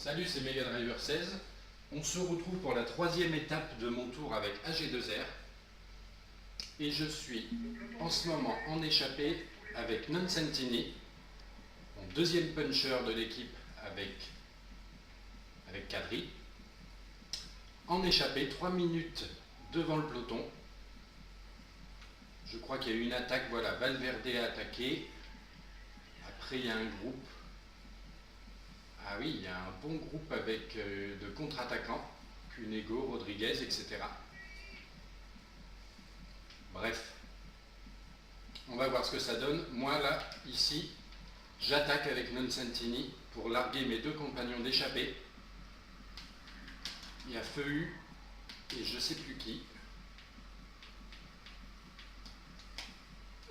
Salut, c'est Megadriver 16. On se retrouve pour la troisième étape de mon tour avec AG2R. Et je suis en ce moment en échappée avec Nonsentini, mon deuxième puncher de l'équipe avec Kadri. En échappée, 3 minutes devant le peloton. Je crois qu'il y a eu une attaque, voilà, Valverde a attaqué. Après, il y a un groupe. Ah oui, il y a un bon groupe avec de contre-attaquants, Cunego, Rodriguez, etc. Bref, on va voir ce que ça donne. Moi là, ici, j'attaque avec Nonsentini pour larguer mes deux compagnons d'échappée. Il y a Feu et je sais plus qui.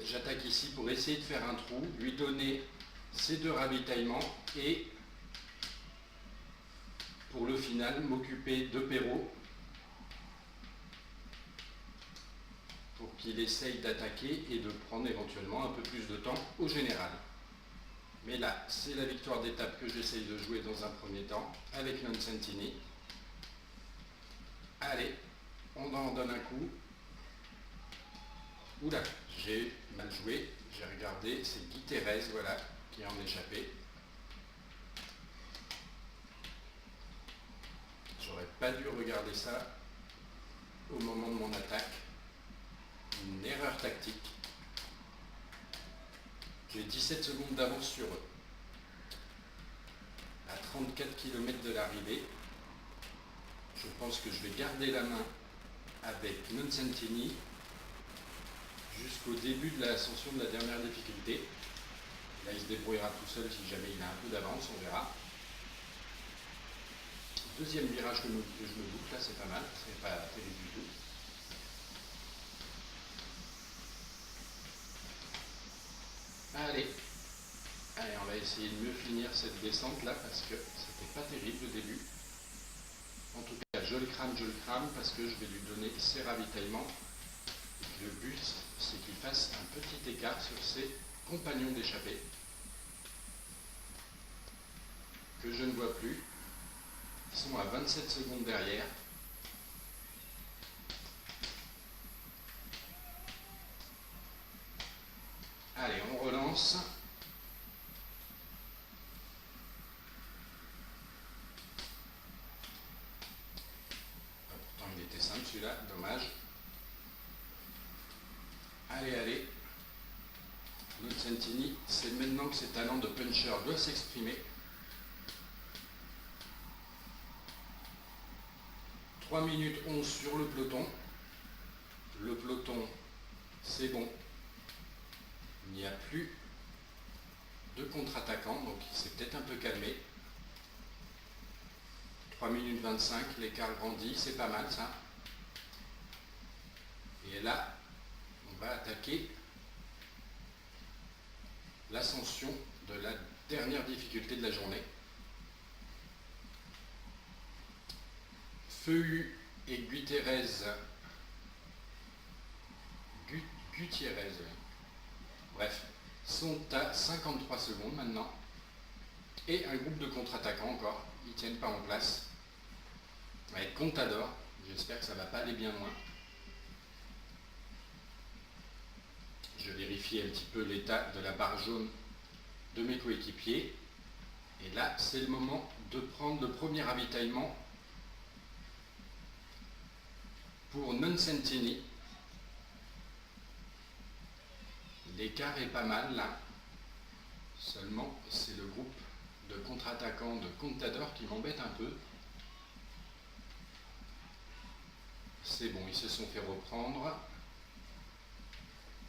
J'attaque ici pour essayer de faire un trou, lui donner ces deux ravitaillements et pour le final m'occuper de Perrault pour qu'il essaye d'attaquer et de prendre éventuellement un peu plus de temps au général. Mais là, c'est la victoire d'étape que j'essaye de jouer dans un premier temps avec Nonsentini. Allez, on en donne un coup. Oula, j'ai mal joué, j'ai regardé, c'est Guy Thérèse, voilà, qui est en échappé. J'aurais pas dû regarder ça au moment de mon attaque. Une erreur tactique. J'ai 17 secondes d'avance sur eux. À 34 km de l'arrivée, je pense que je vais garder la main avec Nonsentini jusqu'au début de l'ascension de la dernière difficulté. Là, il se débrouillera tout seul si jamais il a un peu d'avance, on verra. Deuxième virage que je me boucle, là c'est pas mal, c'est pas terrible du tout. Allez, on va essayer de mieux finir cette descente là parce que c'était pas terrible au début. En tout cas, je le crame parce que je vais lui donner ses ravitaillements. Le but, c'est qu'il fasse un petit écart sur ses compagnons d'échappée que je ne vois plus. Ils sont à 27 secondes derrière. Allez, on relance. Pourtant, il était simple celui-là, dommage. Allez. Nonsentini, c'est maintenant que ses talents de puncher doivent s'exprimer. 3 minutes 11 sur le peloton. Le peloton, c'est bon. Il n'y a plus de contre-attaquants, donc il s'est peut-être un peu calmé. 3 minutes 25, l'écart grandit, c'est pas mal ça. Et là, on va attaquer l'ascension de la dernière difficulté de la journée. Feu et Gutiérrez, bref, sont à 53 secondes maintenant. Et un groupe de contre-attaquants encore, ils ne tiennent pas en place. Avec Contador, j'espère que ça ne va pas aller bien loin. Je vérifie un petit peu l'état de la barre jaune de mes coéquipiers. Et là, c'est le moment de prendre le premier ravitaillement pour Nonsentini. L'écart est pas mal là. Seulement, c'est le groupe de contre-attaquants de Contador qui m'embête un peu. C'est bon, ils se sont fait reprendre.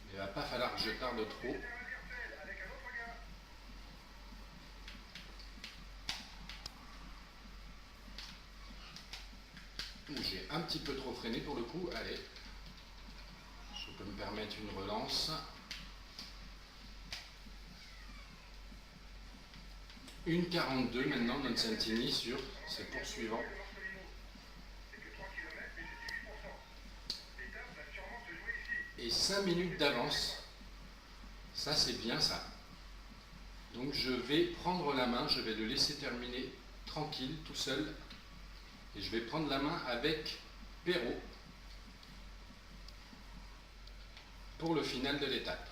Il ne va pas falloir que je tarde trop. J'ai un petit peu trop freiné pour le coup. Allez, je peux me permettre une relance. 1,42 maintenant Nonsentini sur ses poursuivants. Et 5 minutes d'avance. Ça c'est bien ça. Donc je vais prendre la main, je vais le laisser terminer tranquille, tout seul. Et je vais prendre la main avec Perrault pour le final de l'étape.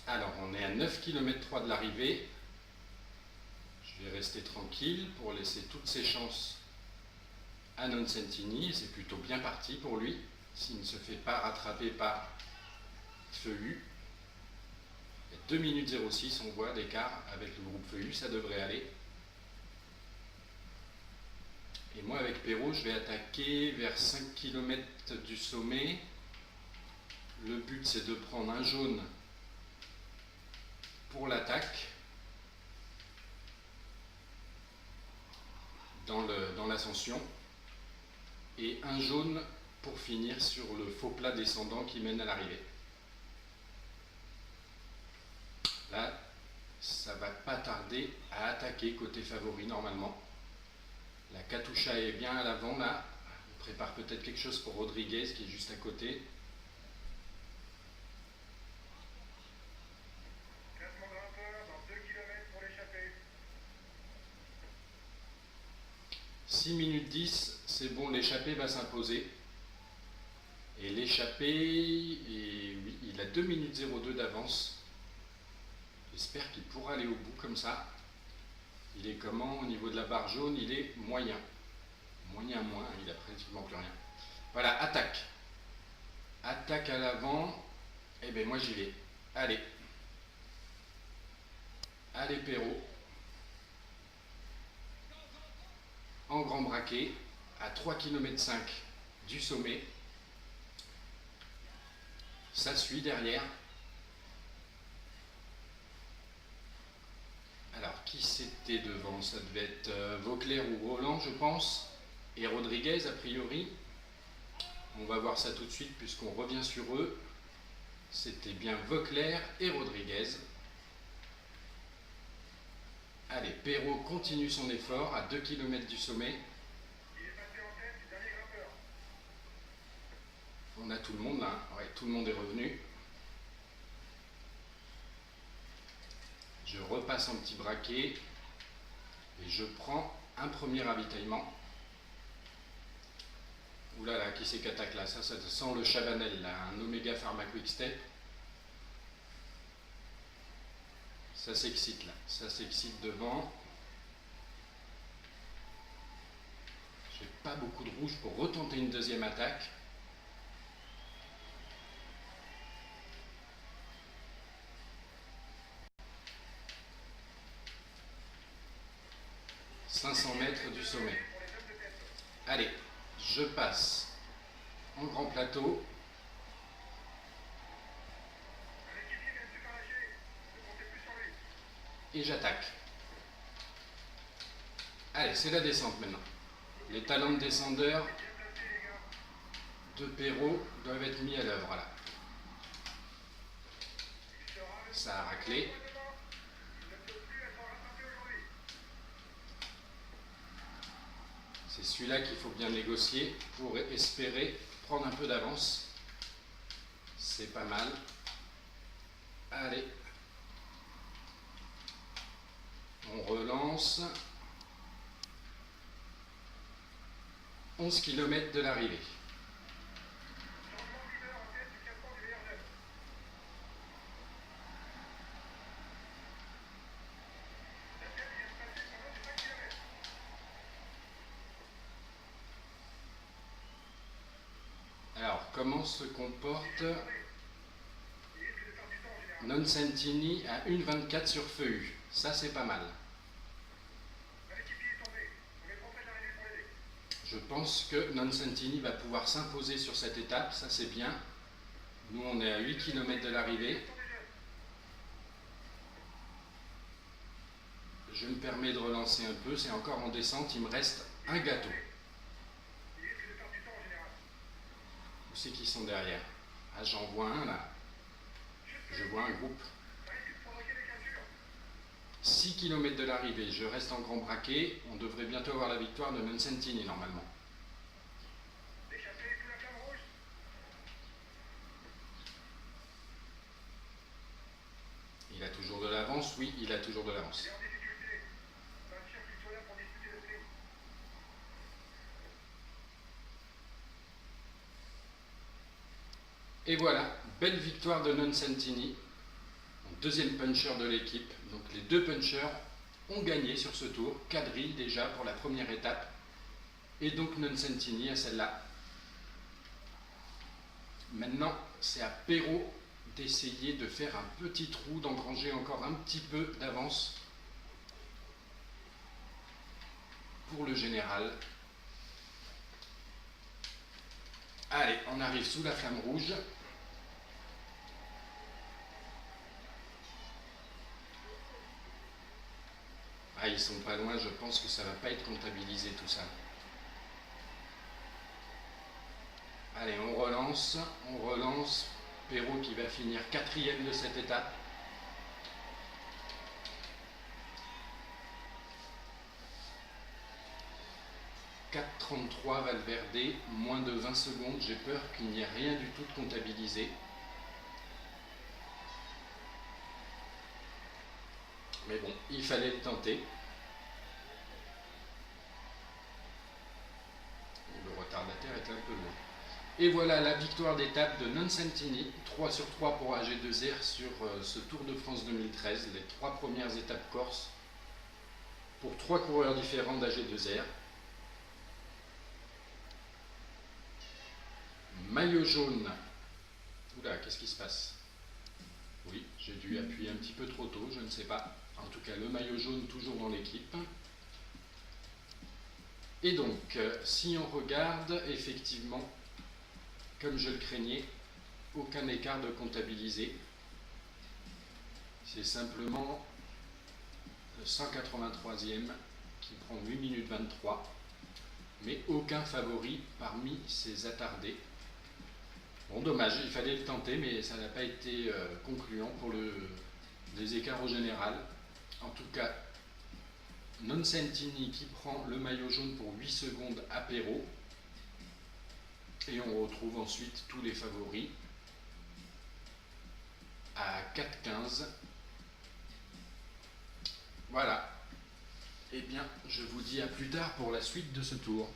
Alors, on est à 9 km 3 de l'arrivée. Je vais rester tranquille pour laisser toutes ses chances à Nonsentini. C'est plutôt bien parti pour lui, s'il ne se fait pas rattraper par Feu. 2 minutes 06, on voit l'écart avec le groupe Feu, ça devrait aller. Et moi avec Perrault, je vais attaquer vers 5 km du sommet. Le but c'est de prendre un jaune pour l'attaque dans l'ascension et un jaune pour finir sur le faux plat descendant qui mène à l'arrivée. Là, ça va pas tarder à attaquer côté favori normalement. La Katusha est bien à l'avant là. On prépare peut-être quelque chose pour Rodriguez qui est juste à côté. Classement grimpeur dans 2 km pour l'échappée. 6 minutes 10, c'est bon, l'échappée va s'imposer. Et l'échappée, oui, il a 2 minutes 02 d'avance. J'espère qu'il pourra aller au bout comme ça. Il est comment au niveau de la barre jaune? Il est moyen. Moyen moins, il a pratiquement plus rien. Voilà, attaque. Attaque à l'avant. Eh bien moi j'y vais. Allez. Allez Perrault. En grand braquet, à 3 km 5 du sommet. Ça suit derrière. Alors, qui c'était devant? Ça devait être Vauclair ou Roland, je pense. Et Rodriguez, a priori. On va voir ça tout de suite puisqu'on revient sur eux. C'était bien Vauclair et Rodriguez. Allez, Perrault continue son effort à 2 km du sommet. Il est passé en tête du dernier grimpeur. On a tout le monde là. Ouais, tout le monde est revenu. Je repasse en petit braquet et je prends un premier ravitaillement. Oulala, là là, qui c'est qu'attaque là? Ça sent le Chabanel là, un Omega Pharma Quick Step. Ça s'excite là, ça s'excite devant. J'ai pas beaucoup de rouge pour retenter une deuxième attaque. « 500 mètres du sommet. Allez, je passe en grand plateau. Et j'attaque. Allez, c'est la descente maintenant. Les talents de descendeur de Perrault doivent être mis à l'œuvre là. Ça a raclé. C'est celui-là qu'il faut bien négocier pour espérer prendre un peu d'avance. C'est pas mal. Allez. On relance. 11 km de l'arrivée. Alors, comment se comporte Nonsentini à 1,24 sur Feu? Ça, c'est pas mal. Je pense que Nonsentini va pouvoir s'imposer sur cette étape, ça c'est bien. Nous, on est à 8 km de l'arrivée. Je me permets de relancer un peu, c'est encore en descente, il me reste un gâteau. Où c'est qu'ils sont derrière? Ah, j'en vois un là. Je vois un groupe. 6 km de l'arrivée, je reste en grand braquet. On devrait bientôt avoir la victoire de Nonsentini normalement. Il l'avance, oui, il a toujours de l'avance. Il est en difficulté. Pas sûr qu'il soit là pour disputer le sprint. Et voilà, belle victoire de Nonsentini, deuxième puncher de l'équipe. Donc les deux punchers ont gagné sur ce tour. Quadrille déjà pour la première étape. Et donc Nonsentini à celle-là. Maintenant, c'est à Perrault d'essayer de faire un petit trou, d'engranger encore un petit peu d'avance pour le général. Allez, on arrive sous la flamme rouge. Ah, ils sont pas loin, je pense que ça va pas être comptabilisé tout ça. Allez, on relance. Perrault qui va finir 4e de cette étape. « 4,33 Valverde, moins de 20 secondes. J'ai peur qu'il n'y ait rien du tout de comptabilisé. Mais bon, il fallait le tenter. Le retardataire est un peu loin. Et voilà la victoire d'étape de Nonsentini, 3 sur 3 pour AG2R sur ce Tour de France 2013, les 3 premières étapes corse pour 3 coureurs différents d'AG2R. Maillot jaune. Oula, qu'est-ce qui se passe? Oui, j'ai dû appuyer un petit peu trop tôt, je ne sais pas. En tout cas, le maillot jaune toujours dans l'équipe. Et donc, si on regarde, effectivement, comme je le craignais, aucun écart de comptabilisé. C'est simplement le 183e qui prend 8 minutes 23, mais aucun favori parmi ces attardés. Bon, dommage, il fallait le tenter, mais ça n'a pas été concluant pour les écarts au général. En tout cas, Nonsentini qui prend le maillot jaune pour 8 secondes à Perrault. Et on retrouve ensuite tous les favoris à 4,15. Voilà. Eh bien, je vous dis à plus tard pour la suite de ce tour.